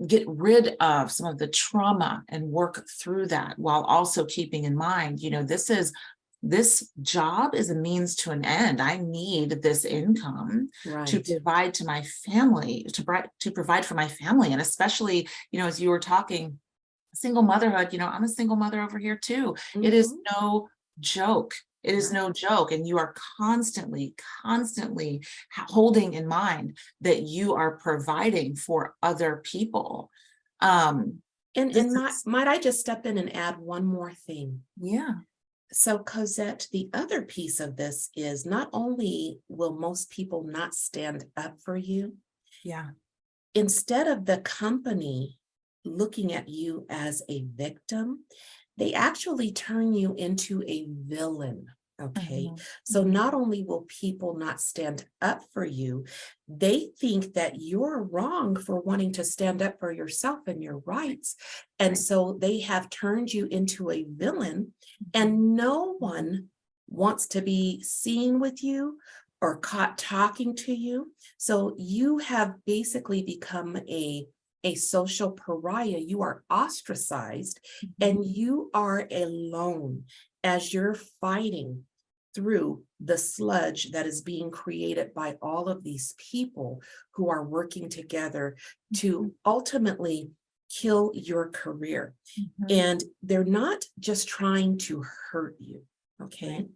get rid of some of the trauma and work through that, while also keeping in mind, you know, this job is a means to an end. I need this income to provide to my family, to provide for my family. And especially, you know, as you were talking, single motherhood, you know, I'm a single mother over here too. It is no joke. It is no joke. And you are constantly holding in mind that you are providing for other people. Might I just step in and add one more thing? Yeah. So Cosette, the other piece of this is not only will most people not stand up for you, instead of the company looking at you as a victim, they actually turn you into a villain. Okay. So not only will people not stand up for you, they think that you're wrong for wanting to stand up for yourself and your rights. And so they have turned you into a villain, and no one wants to be seen with you or caught talking to you. So you have basically become a social pariah. You are ostracized and you are alone as you're fighting through the sludge that is being created by all of these people who are working together to ultimately kill your career. And they're not just trying to hurt you. okay,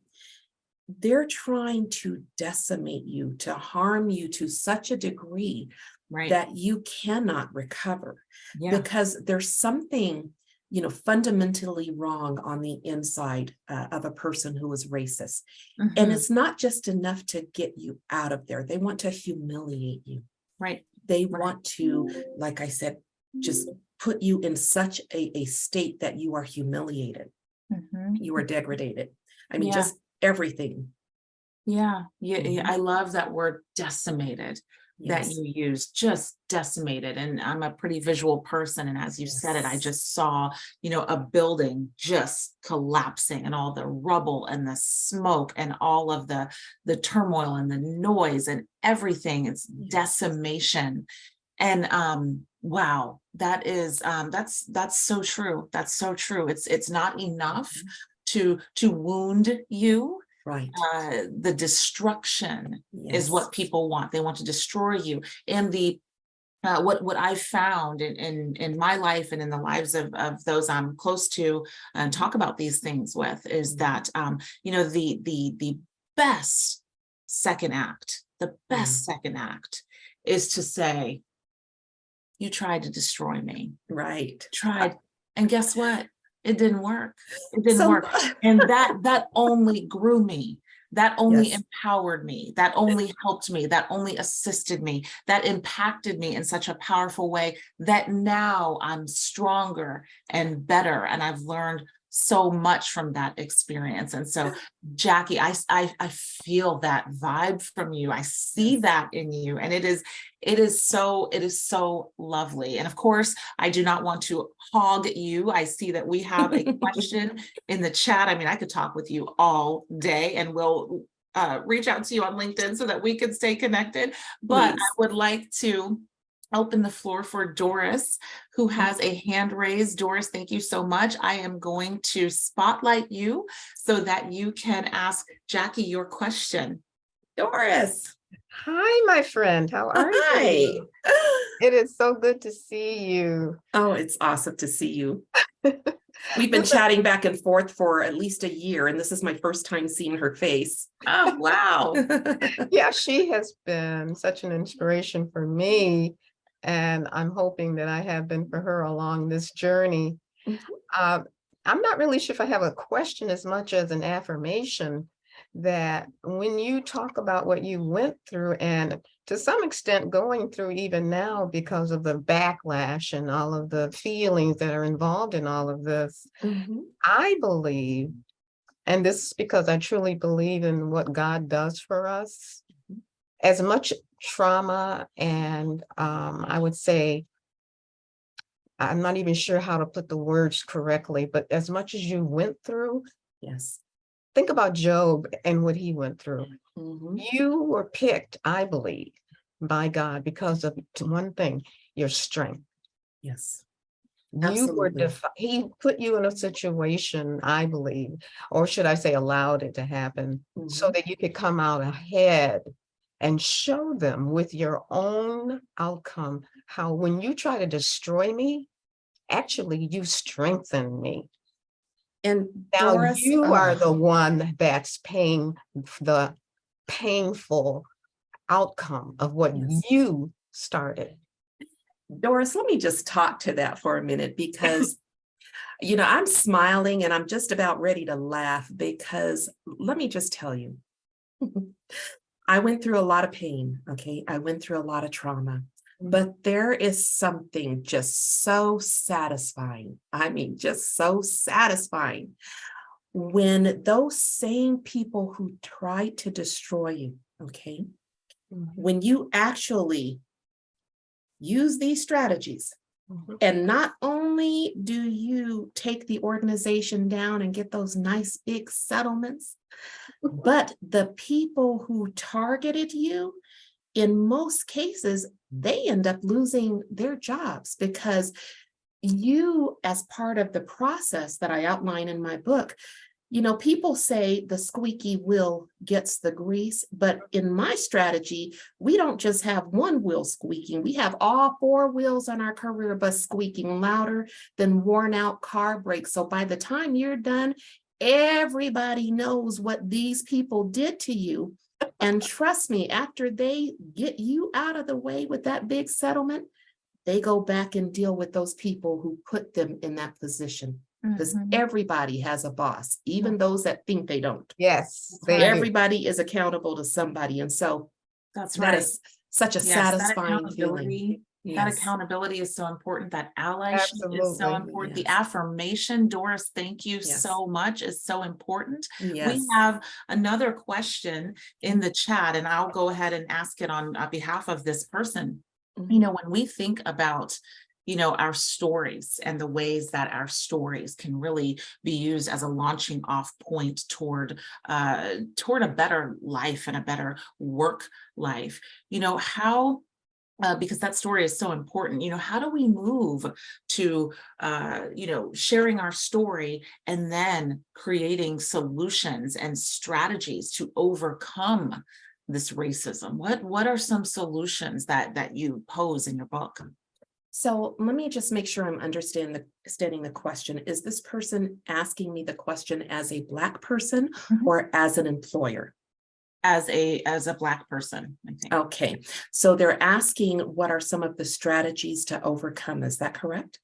they're trying to decimate you, to harm you to such a degree Right. that you cannot recover, Yeah. because there's something, fundamentally wrong on the inside of a person who is racist. And Mhm. it's not just enough to get you out of there. They want to humiliate you. Right. They Right. want to, like I said, just put you in such a state that you are humiliated. Mhm. You are degraded. I mean, Yeah. just everything. Yeah. Yeah. Mhm. I love that word decimated that Yes. you used, just decimated. And I'm a pretty visual person. And as you said it, I Yes. just saw, a building just collapsing and all the rubble and the smoke and all of the turmoil and the noise and everything. It's Yes. decimation. And wow, that is that's so true. That's so true. It's not enough to wound you. Right. The destruction is Yes. what people want. They want to destroy you. And the what I found in my life and in the lives of those I'm close to and talk about these things with is that the best second act, the best second act is to say, you tried to destroy me. Right. Tried. And guess what? It didn't work. It didn't So, work. And that only grew me. That only yes. empowered me. That only helped me. That only assisted me. That impacted me in such a powerful way that now I'm stronger and better. And I've learned so much from that experience. And so, Jacquie, I feel that vibe from you. I see that in you. And it is so lovely. And of course, I do not want to hog you. I see that we have a question in the chat. I mean, I could talk with you all day, and we'll reach out to you on LinkedIn so that we can stay connected. But Please. I would like to open the floor for Doris, who has a hand raised. Doris, thank you so much. I am going to spotlight you so that you can ask Jacquie your question. Doris. Hi, my friend. How are Hi. you? It is so good to see you. Oh, it's awesome to see you. We've been chatting back and forth for at least a year, and this is my first time seeing her face. Oh, wow. Yeah, she has been such an inspiration for me, and I'm hoping that I have been for her along this journey. I'm not really sure if I have a question as much as an affirmation that when you talk about what you went through, and to some extent going through even now because of the backlash and all of the feelings that are involved in all of this, I believe, and this is because I truly believe in what God does for us, as much trauma and I would say, I'm not even sure how to put the words correctly, but as much as you went through, Yes. think about Job and what he went through. Mhm. You were picked, I believe, by God because of one thing, your strength. Yes. You were Absolutely. he put you in a situation, I believe, or should I say allowed it to happen, so that you could come out ahead and show them with your own outcome how when you try to destroy me, actually you strengthen me. And Now Doris, you are the one that's paying the painful outcome of what yes. you started. Doris, let me just talk to that for a minute because, I'm smiling and I'm just about ready to laugh because let me just tell you, I went through a lot of pain. Okay. I went through a lot of trauma, but there is something just so satisfying. I mean, just so satisfying when those same people who tried to destroy you, okay, when you actually use these strategies, and not only do you take the organization down and get those nice big settlements, but the people who targeted you, in most cases, they end up losing their jobs because you, as part of the process that I outline in my book, people say the squeaky wheel gets the grease, but in my strategy, we don't just have one wheel squeaking. We have all four wheels on our career bus squeaking louder than worn out car brakes. So by the time you're done, Everybody knows what these people did to you. And trust me, after they get you out of the way with that big settlement, they go back and deal with those people who put them in that position. Because everybody has a boss, even those that think they don't. Yes, they do. Everybody is accountable to somebody. And so That's that right. is such a Yes, satisfying feeling. that Yes. accountability is so important. That allyship is so Absolutely. important. Yes. The affirmation, Doris, thank you Yes. so much, is so important. Yes. We have another question in the chat, and I'll go ahead and ask it on behalf of this person. You know, when we think about, you know, our stories and the ways that our stories can really be used as a launching off point toward a better life and a better work life, you know, how because that story is so important, you know, how do we move to, you know, sharing our story and then creating solutions and strategies to overcome this racism? What are some solutions that you pose in your book? So let me just make sure I'm understanding the question. Is this person asking me the question as a Black person or as an employer? As a Black person, I think. Okay, so they're asking what are some of the strategies to overcome, is that correct?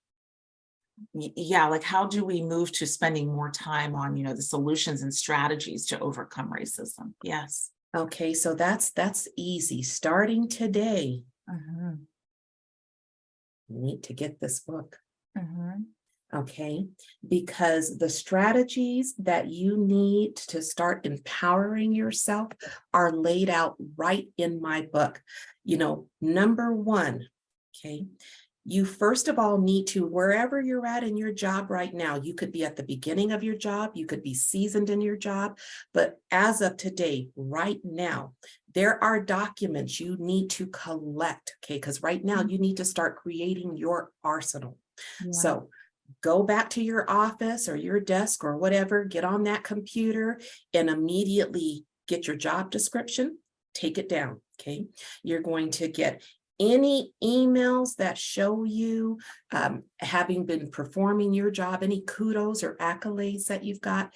Yeah, like how do we move to spending more time on, you know, the solutions and strategies to overcome racism? Yes. Okay, so that's easy. Starting today, you need to get this book. Okay, because the strategies that you need to start empowering yourself are laid out right in my book. You know, number one, okay, you first of all need to, wherever you're at in your job right now, you could be at the beginning of your job, you could be seasoned in your job, but as of today, right now, there are documents you need to collect, okay, because right now you need to start creating your arsenal. So go back to your office or your desk or whatever, get on that computer and immediately get your job description, take it down, okay? You're going to get any emails that show you having been performing your job, any kudos or accolades that you've got,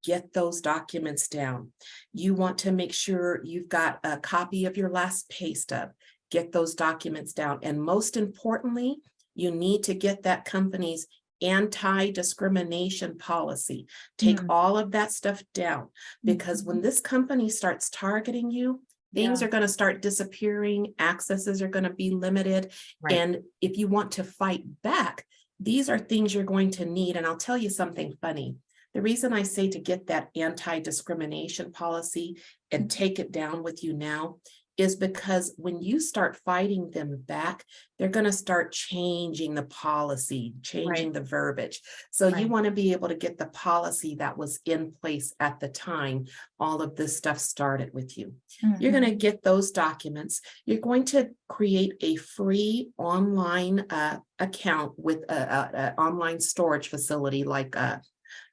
get those documents down. You want to make sure you've got a copy of your last pay stub, get those documents down. And most importantly, you need to get that company's anti-discrimination policy. Take all of that stuff down, because when this company starts targeting you, things are going to start disappearing, accesses are going to be limited. And if you want to fight back, these are things you're going to need. And I'll tell you something funny. The reason I say to get that anti-discrimination policy and take it down with you now is because when you start fighting them back, they're going to start changing the policy, changing the verbiage. So you want to be able to get the policy that was in place at the time all of this stuff started with you. You're going to get those documents. You're going to create a free online account with an online storage facility like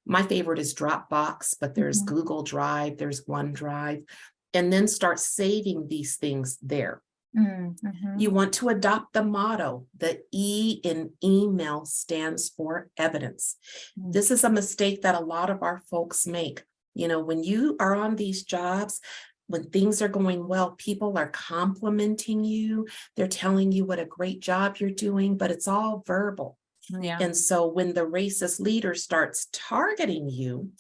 my favorite is Dropbox, but there's Google Drive, there's OneDrive. And then start saving these things there. You want to adopt the motto. The E in email stands for evidence. This is a mistake that a lot of our folks make. You know, when you are on these jobs, when things are going well, people are complimenting you. They're telling you what a great job you're doing, but it's all verbal. And so when the racist leader starts targeting you,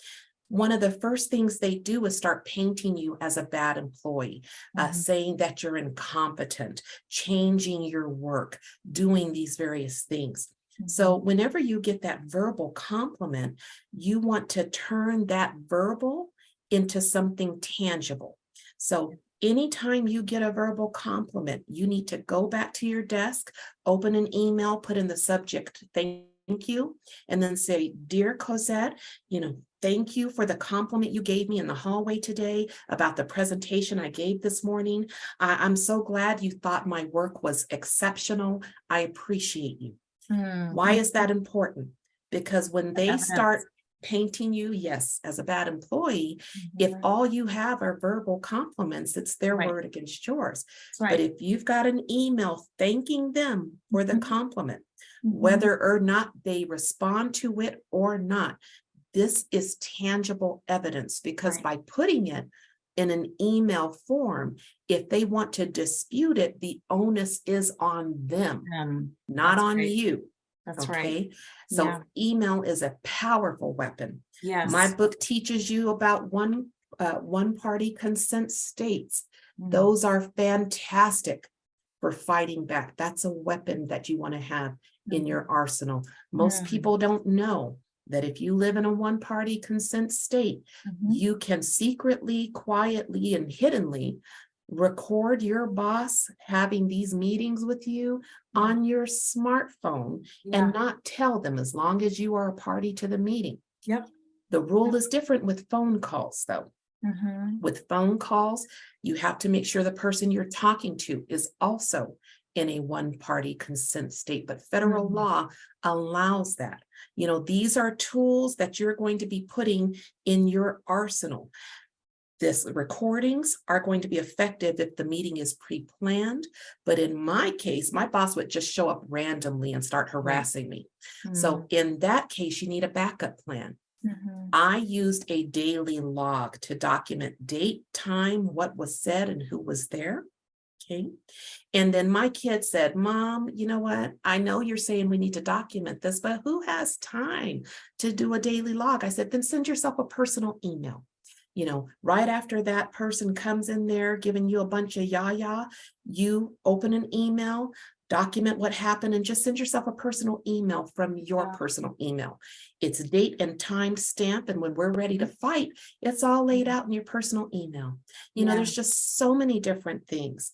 one of the first things they do is start painting you as a bad employee, saying that you're incompetent, changing your work, doing these various things. So whenever you get that verbal compliment, you want to turn that verbal into something tangible. So anytime you get a verbal compliment, you need to go back to your desk, open an email, put in the subject, thank you, and then say, "Dear Cosette, you know, thank you for the compliment you gave me in the hallway today about the presentation I gave this morning. I'm so glad you thought my work was exceptional. I appreciate you." Why is that important? Because when they start painting you, yes, as a bad employee, if all you have are verbal compliments, it's their word against yours. But if you've got an email thanking them for the compliment, whether or not they respond to it or not, this is tangible evidence, because Right. by putting it in an email form, if they want to dispute it, the onus is on them, not That's on right. you. That's right. Okay. Yeah. So email is a powerful weapon. My Yes. book teaches you about one party consent states. Mm. Those are fantastic for fighting back. That's a weapon that you want to have in your arsenal. Most people don't know that if you live in a one-party consent state, you can secretly, quietly, and hiddenly record your boss having these meetings with you on your smartphone and not tell them, as long as you are a party to the meeting. Yep. The rule is different with phone calls, though. With phone calls, you have to make sure the person you're talking to is also in a one-party consent state, but federal law allows that. You know, these are tools that you're going to be putting in your arsenal. This recordings are going to be effective if the meeting is pre-planned, but in my case, my boss would just show up randomly and start harassing me. So in that case, you need a backup plan. I used a daily log to document date, time, what was said, and who was there. Okay. And then my kid said, Mom, you know what? I know you're saying we need to document this, but who has time to do a daily log? I said, then send yourself a personal email. You know, right after that person comes in there giving you a bunch of yah-yah, you open an email, document what happened, and just send yourself a personal email from your personal email. It's date and time stamp, and when we're ready to fight, it's all laid out in your personal email. You know, there's just so many different things.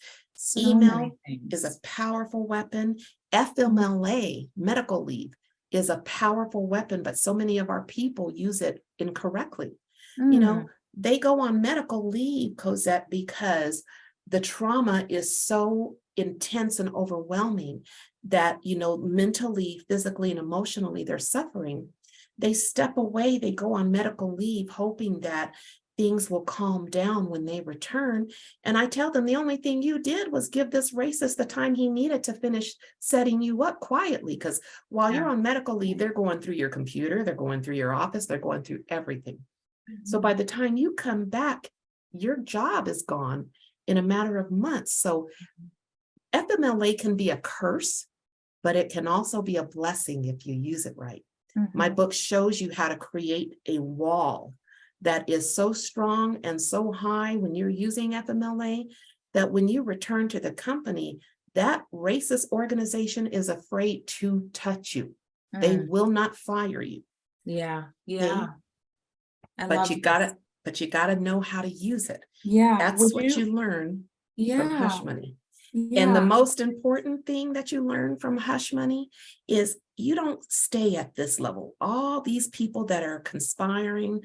Email is a powerful weapon. FMLA, medical leave, is a powerful weapon, but so many of our people use it incorrectly. You know, they go on medical leave, Cosette, because the trauma is so intense and overwhelming that, you know, mentally, physically, and emotionally, they're suffering. They step away, they go on medical leave, hoping that things will calm down when they return. And I tell them, the only thing you did was give this racist the time he needed to finish setting you up quietly. Because while you're on medical leave, they're going through your computer, they're going through your office, they're going through everything. So by the time you come back, your job is gone in a matter of months. So FMLA can be a curse, but it can also be a blessing if you use it right. My book shows you how to create a wall that is so strong and so high when you're using FMLA that when you return to the company, that racist organization is afraid to touch you. They will not fire you. Yeah. But you gotta know how to use it. Yeah. That's what you learn from Hush Money. And the most important thing that you learn from Hush Money is you don't stay at this level. All these people that are conspiring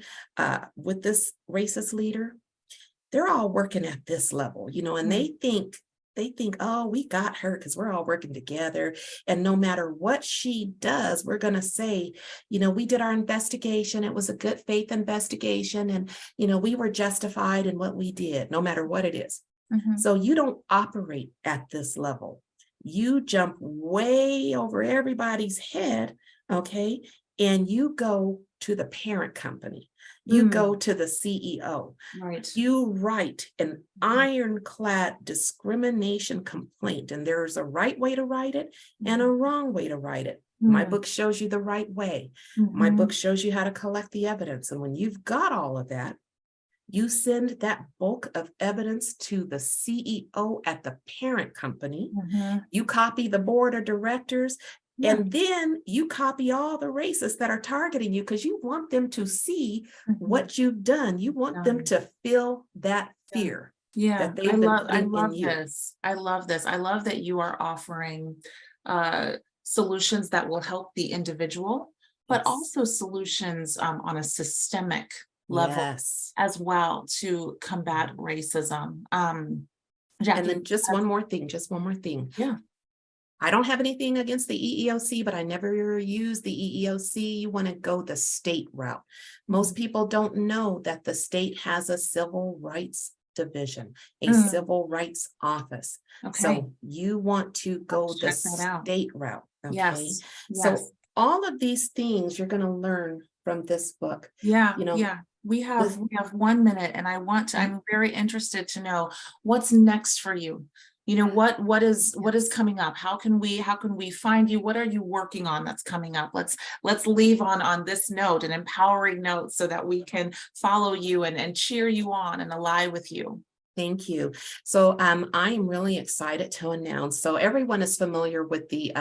with this racist leader, they're all working at this level, you know, and they think, oh, we got her because we're all working together. And no matter what she does, we're going to say, you know, we did our investigation. It was a good faith investigation. And, you know, we were justified in what we did, no matter what it is. So you don't operate at this level. You jump way over everybody's head, okay? And you go to the parent company. You go to the CEO. Right. You write an ironclad discrimination complaint, and there's a right way to write it and a wrong way to write it. My book shows you the right way. My book shows you how to collect the evidence. And when you've got all of that, you send that bulk of evidence to the CEO at the parent company. You copy the board of directors, and then you copy all the racists that are targeting you because you want them to see what you've done. You want them to feel that fear. That they've been putting in you. This. I love this. I love that you are offering solutions that will help the individual, but also solutions on a systemic level as well to combat racism. Jacquie, and then just one more thing. Yeah. I don't have anything against the EEOC, but I never use the EEOC. You want to go the state route. Most people don't know that the state has a civil rights division, a civil rights office. So you want to go the state route. Okay. So all of these things you're going to learn from this book. Yeah, You know, yeah. We this, have 1 minute and I'm very interested to know what's next for you. You know, what is coming up? How can we find you? What are you working on that's coming up? Let's leave on this note, an empowering note, so that we can follow you and cheer you on and ally with you. thank you. So I am really excited to announce. So everyone is familiar with the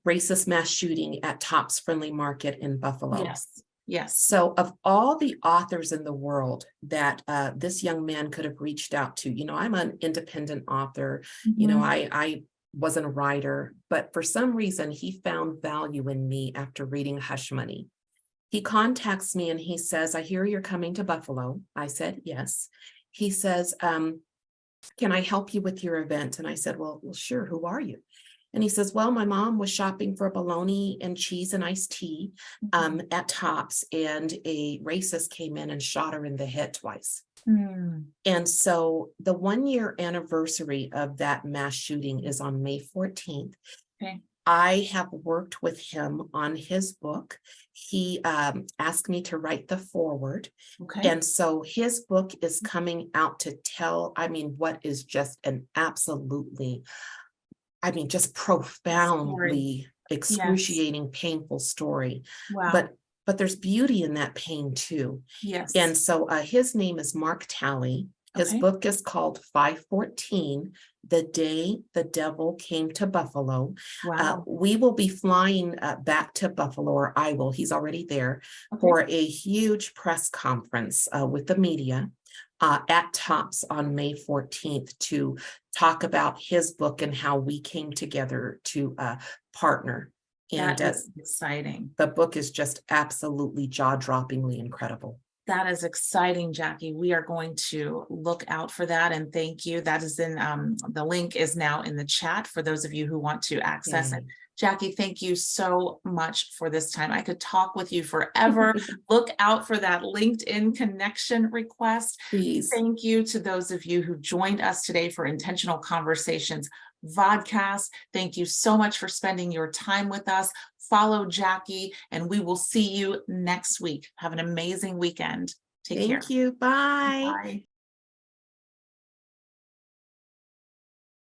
racist mass shooting at Tops Friendly Market in Buffalo. Yes. Yes. So of all the authors in the world that this young man could have reached out to, I'm an independent author, Mhm. I wasn't a writer, but for some reason he found value in me after reading Hush Money. He contacts me and he says, I hear you're coming to Buffalo. I said, yes. He says, can I help you with your event? And I said, well, sure. Who are you? And he says, well, my mom was shopping for bologna and cheese and iced tea at Tops, and a racist came in and shot her in the head twice. And so the 1-year anniversary of that mass shooting is on May 14th. Okay. I have worked with him on his book. He asked me to write the foreword. Okay. And so his book is coming out to tell, what is just an absolutely, just profoundly excruciating, painful story. Wow. But there's beauty in that pain too. Yes. And so his name is Mark Talley. His Okay. book is called 514, The Day the Devil Came to Buffalo. Wow. We will be flying back to Buffalo, or I will, he's already there, Okay. for a huge press conference with the media at Tops on May 14th to talk about his book and how we came together to partner. And That is exciting. the book is just absolutely jaw-droppingly incredible. That is exciting, Jacquie. We are going to look out for that, and thank you. That is in the link is now in the chat for those of you who want to access it. Jacquie, thank you so much for this time. I could talk with you forever. Look out for that LinkedIn connection request. Please. Thank you to those of you who joined us today for Intentional Conversations VodCast. Thank you so much for spending your time with us. Follow Jacquie, and we will see you next week. Have an amazing weekend. Take care. Thank you. Bye. Bye.